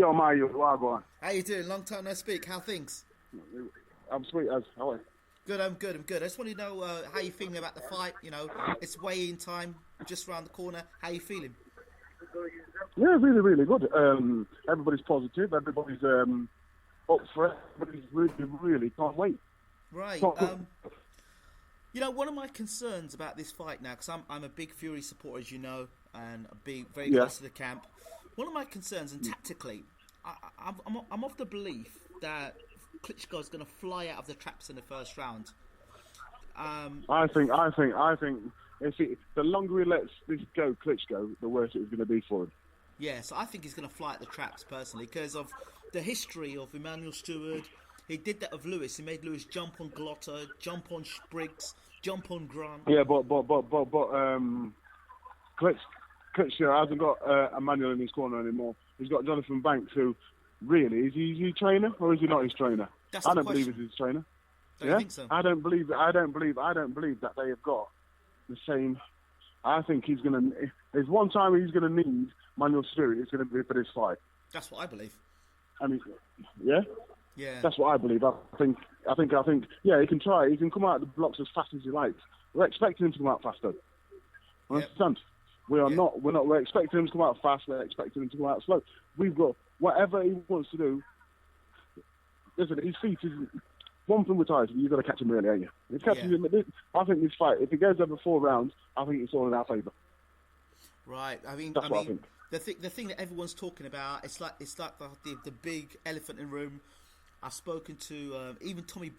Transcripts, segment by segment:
Yo, Mario, go on. How you doing? Long time no speak. How things? I'm sweet as how are you? Good. I'm good. I just want to know how you feeling about the fight. You know, it's weigh-in time just around the corner. How you feeling? Yeah, really, really good. Everybody's positive. Everybody's up for it. Everybody's really, really can't wait. Right. You know, one of my concerns about this fight now, because I'm a big Fury supporter, as you know, and very close to the camp. One of my concerns, and tactically, I'm of the belief that Klitschko's going to fly out of the traps in the first round. I think the longer he lets this go, Klitschko, the worse it's going to be for him. Yeah, so I think he's going to fly at the traps personally because of the history of Emmanuel Stewart. He did that of Lewis. He made Lewis jump on Glotter, jump on Spriggs, jump on Grant. Yeah, but Klitschko hasn't got Emmanuel in his corner anymore. He's got Jonathan Banks, who really is he his trainer or is he not his trainer? I don't believe he's his trainer. Don't you think so? I don't believe that they have got the same. I think he's going to. There's one time he's going to need Emmanuel Stewart. It's going to be for this fight. That's what I believe. I mean, yeah. Yeah. That's what I believe. I think. Yeah, he can try. He can come out of the blocks as fast as he likes. We're expecting him to come out faster. Understand? We are not. We're not. We're expecting him to come out fast. We're expecting him to come out slow. We've got whatever he wants to do. Listen, his feet is one thing with Tyson. You've got to catch him early, ain't you? If he catches him, I think this fight, if it goes over 4 rounds, I think it's all in our favour. Right. I mean, That's what I think. The thing that everyone's talking about, it's like the big elephant in the room. I've spoken to even Tommy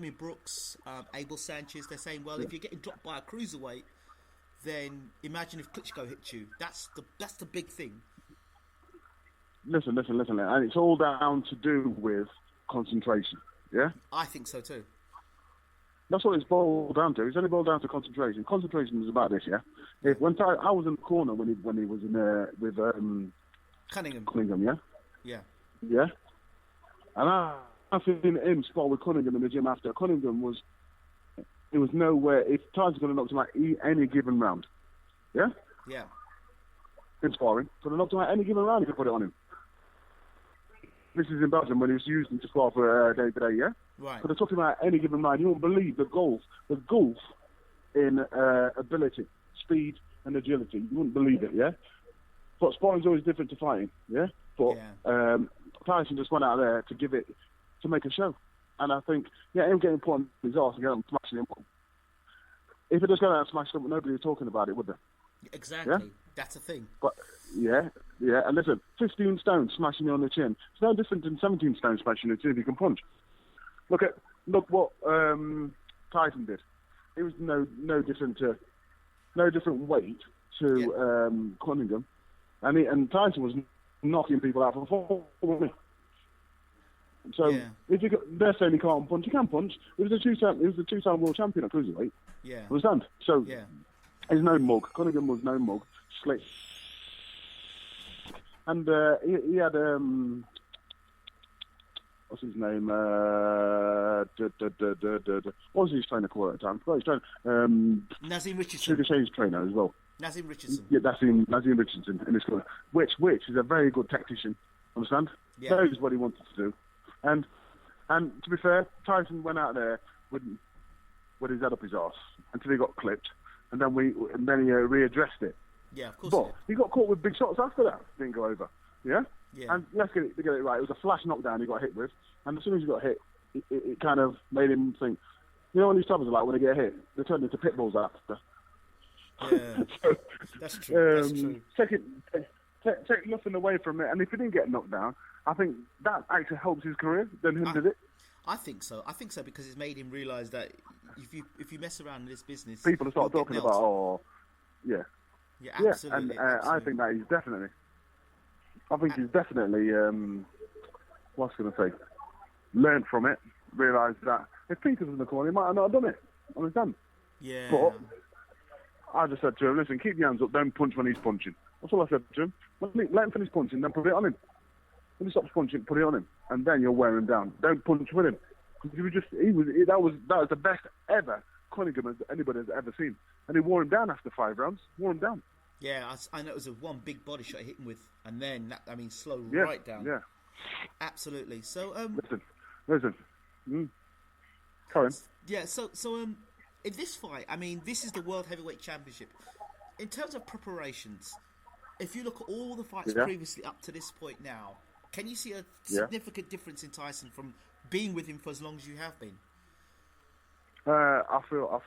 Brooks, Abel Sanchez. They're saying, well, if you're getting dropped by a cruiserweight, then imagine if Klitschko hits you. That's the big thing. Listen, and it's all down to do with concentration. Yeah, I think so too. That's what it's boiled down to. It's only boiled down to concentration. Concentration is about this, yeah. I was in the corner when he was in with Cunningham, yeah. And I've seen him spar with Cunningham in the gym after. Cunningham was nowhere. If Tyson's going to knock him out any given round, yeah. In sparring, so they knocked him out any given round. He could put it on him. This is in Belgium when he was using to spar for day to day, yeah? Right. So they're talking about any given round. You won't believe the gulf in ability, speed and agility. You wouldn't believe it, yeah? But sparring's always different to fighting, yeah? But Tyson just went out there to make a show. And I think, him getting put on his arse and getting smashing him. If it just got out and smashed him, nobody was talking about it, would they? Exactly. Yeah? That's a thing. But yeah. And listen, 15 stone smashing you on the chin. It's no different than 17 stone smashing you if you can punch. Look what Tyson did. It was no different weight to Cunningham, and Tyson was knocking people out for 4 minutes. So if they're saying he can't punch, he can punch. He was a two-time world champion at cruiserweight. Yeah. Understand? So he's no mug. Cunningham was no mug. Slick. And he had what's his name? What was his trainer called at the time? His trainer. Nazim Richardson. Sugar Shay's trainer as well. Nazim Richardson. Yeah, Nazim Richardson in this corner. Which is a very good tactician. Understand? Yeah. Knows what he wanted to do. And to be fair, Tyson went out there with his head up his arse until he got clipped, and then he readdressed it. Yeah, of course. But he got caught with big shots after that. Didn't go over. Yeah. Yeah. And let's get it right. It was a flash knockdown he got hit with, and as soon as he got hit, it kind of made him think. You know what these troubles are like when they get hit? They turn into pit bulls after. Yeah. So, that's true. That's true. Take nothing away from it, and if he didn't get knocked down, I think that actually helps his career than him did it. I think so because it's made him realise that if you mess around in this business, people will start talking about Yeah, absolutely. And I think that he's definitely. What's going to say? Learned from it, realised that if Peter was in the corner, he might have not done it. Understand? Yeah. But I just said to him, listen, keep your hands up, don't punch when he's punching. That's all I said to him. Let him finish punching, then put it on him. When he stops punching, put it on him, and then you'll wear him down. Don't punch with him, because that was the best ever Cunningham anybody has ever seen, and he wore him down after 5 rounds. Wore him down. Yeah, I know it was one big body shot I hit him with, and then slow right down. Yeah. Absolutely. So listen. Colin. Yeah. So in this fight, I mean, this is the World Heavyweight Championship. In terms of preparations, if you look at all the fights previously up to this point now, can you see a significant difference in Tyson from being with him for as long as you have been? I feel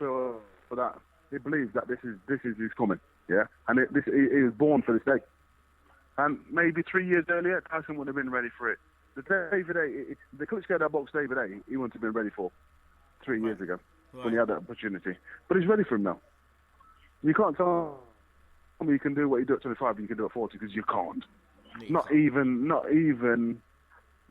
for that. He believes that this is his coming, yeah, and he was born for this day. And maybe 3 years earlier, Tyson wouldn't have been ready for it. The Klitschko that boxed David A, he wouldn't have been ready for 3 years ago when he had that opportunity. But he's ready for him now. You can't tell me you can do what you do at 25, but you can do at 40 because you can't. Not even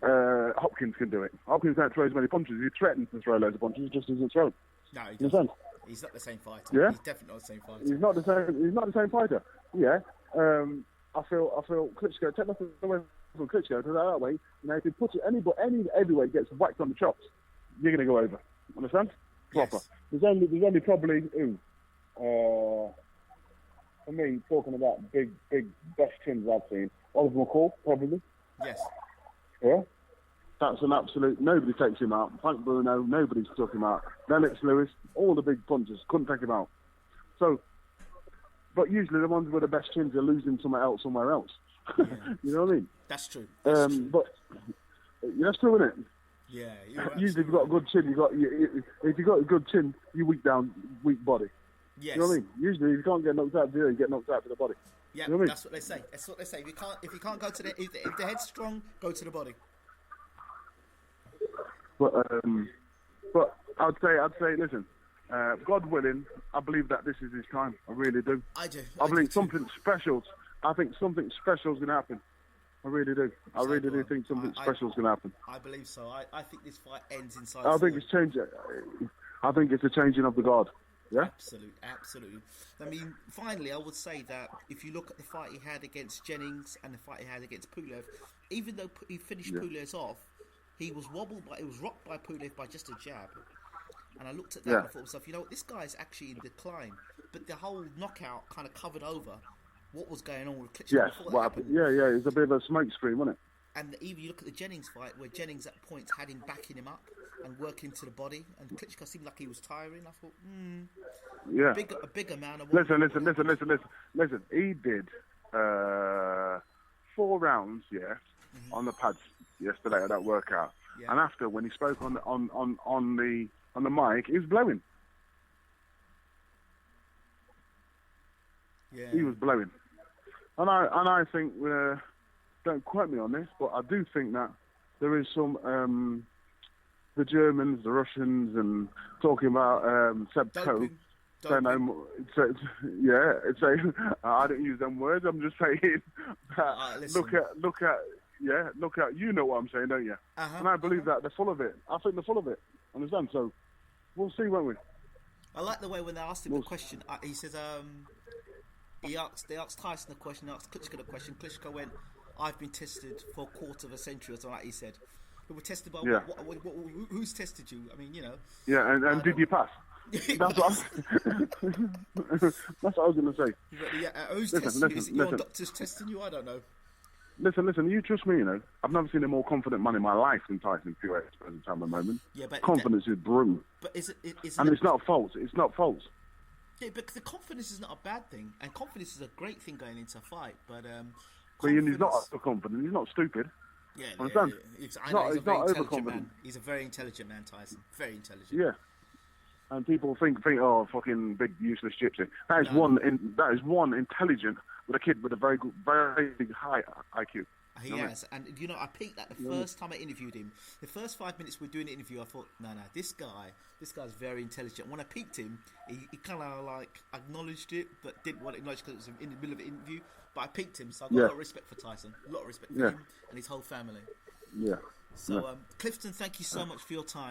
Hopkins can do it. Hopkins can't throw as many punches. He threatens to throw loads of punches, he just doesn't throw. No, he doesn't. He's not the same fighter. Yeah? He's definitely not the same fighter. He's not the same fighter. Yeah. I feel Klitschko, take nothing away from Klitschko, because that way, if you put any heavyweight gets whacked on the chops, you're going to go over. Understand? Proper. Yes. There's only probably, for me, talking about big best chins I've seen, Oliver McCall, probably. Yes. Yeah? That's an absolute, nobody takes him out. Frank Bruno, nobody took him out. Lennox Lewis, all the big punchers, couldn't take him out. So, but usually the ones with the best chins are losing somewhere else. Yeah. You know what I mean? That's true. That's true. But that's true, isn't it? Yeah. Usually if you've got a good chin, if you've got a good chin, you weak body. Yes. You know what I mean? Usually if you can't get knocked out, you get knocked out to the body. Yeah, you know what I mean? That's what they say. That's what they say. If you can't go to if the head's strong, go to the body. But I'd say, listen, God willing, I believe that this is his time. I really do. I do. I believe something special. I think something special is going to happen. I really do. I really do think something special is going to happen. I believe so. I think this fight ends inside. I think it's changing. I think it's a changing of the guard. Yeah. Absolutely. I mean, finally, I would say that if you look at the fight he had against Jennings and the fight he had against Pulev, even though he finished Pulev off, he was rocked by Pulev by just a jab. And I looked at that and I thought to myself, you know what, this guy's actually in decline. But the whole knockout kind of covered over what was going on with Klitschko before that happened. Yeah, it's a bit of a smoke screen, wasn't it? And even you look at the Jennings fight, where Jennings at points had him backing him up and working to the body, and Klitschko seemed like he was tiring. I thought, a bigger man. Listen. He did 4 rounds, on the pads yesterday at that workout, and after when he spoke on the mic, he was blowing. Yeah, he was blowing, and I think. Don't quote me on this, but I do think that there is some the Germans, the Russians, and talking about Seb Coe. I don't use them words. I'm just saying that look at you know what I'm saying, don't you? And I believe that they're full of it. I think they're full of it. Understand? So we'll see, won't we? I like the way when they asked him the question. He says they asked Tyson the question, they asked Klitschko the question. Klitschko went, I've been tested for a quarter of a century or something like he said. We were tested by who's tested you? I mean, you know. Yeah, and did you pass? That's what I was going to say. Yeah, who's testing you? Is it your doctor's testing you? I don't know. Listen, you trust me, you know. I've never seen a more confident man in my life than Tyson Fury at the present time at the moment. Yeah, but confidence is brutal. But it's not false. It's not false. Yeah, but the confidence is not a bad thing. And confidence is a great thing going into a fight. But he's not confident. He's not stupid. Yeah, understand? He's not overconfident. He's a very intelligent man, Tyson. Very intelligent. Yeah. And people think, oh, fucking big useless gypsy. That is one intelligent with a kid with a very high IQ. He has, and you know, I peaked that the first time I interviewed him. The first 5 minutes we were doing the interview, I thought, no, this guy's very intelligent. When I peaked him, he kind of like acknowledged it, but didn't want to acknowledge because it was in the middle of the interview. But I peaked him, so I got a lot of respect for Tyson, a lot of respect for him and his whole family. Yeah. So, Clifton, thank you so much for your time.